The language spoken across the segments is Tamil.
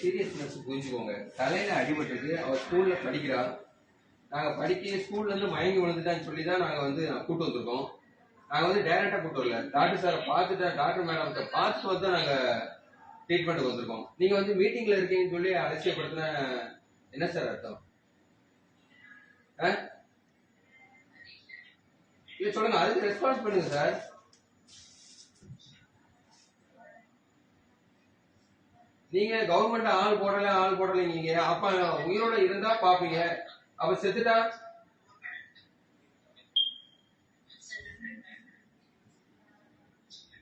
சீரியஸ்னஸ் புரிஞ்சுக்கோங்க. தலையில அடிபட்டுருக்கு, அவ ஸ்கூல்ல படிக்கிறா. நாங்க படிக்க ஸ்கூல்ல இருந்து மயங்கி விழுந்துட்டான்னு சொல்லி தான் நாங்க வந்து கூட்டு வந்திருக்கோம். நாங்க வந்து டைரக்டா கூட்டு வரல, டாக்டர் சாரை பார்த்துட்டு டாக்டர் மேடம்கிட்ட பார்த்துட்டு வந்து நாங்க ட்ரீட்மெண்ட் வந்திருக்கோம். நீங்க வந்து மீட்டிங்ல இருக்கீங்கன்னு சொல்லி அலட்சியப்படுத்தின என்ன சார் அர்த்தம்? இல்ல சொல்லுங்க, அதுக்கு ரெஸ்பான்ஸ் பண்ணுங்க சார். நீங்க கவர்மெண்ட் ஆள் போடல நீங்க அப்ப உயிரோட இருந்தா பாப்பீங்க, அப்ப செத்துட்டா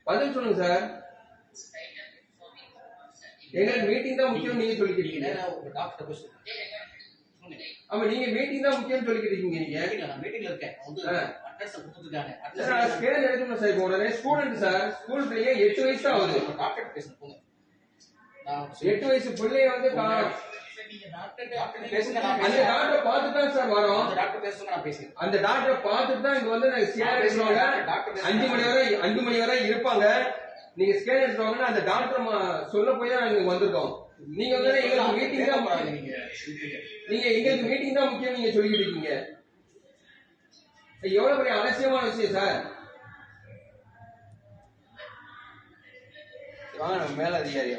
பதில் சொல்லுங்க சார். எங்களுக்கு மீட்டிங் தான் முக்கியம் நீங்க சொல்லிக்கிறீங்க. ஆமா, நீங்க மீட்டிங் தான் முக்கியம் சொல்லிக்கிறீங்க. நீங்க மீட்டிங்ல இருக்கேன் ஸ்கேன் எடுக்கணும் சார். இப்போ உடனே ஸ்டூடெண்ட் சார், ஸ்கூல் பிள்ளைங்க 8 வயசு தான் ஆகுது. டாக்டர் பேசணும், 8 வயசு பிள்ளைய வந்து அந்த டாக்டரை பார்த்துட்டு தான் சார் வரோம். அந்த டாக்டரை பார்த்துட்டு தான் இங்க வந்து ஸ்கேன் எடுக்கிறவங்க 5 மணி வரை இருப்பாங்க. நீங்க ஸ்கேன் எடுக்கிறவங்க அந்த டாக்டர் சொல்ல போய் தான் நாங்க வந்திருக்கோம். நீங்க வந்து எங்களுக்கு மீட்டிங் தான், நீங்க எங்களுக்கு மீட்டிங் தான் முக்கியம் நீங்க சொல்லிக்கிட்டு இருக்கீங்க. எவ்வளவு பெரிய அலட்சியமான விஷயம் சார். வாங்க, நம்ம மேல அதிகாரி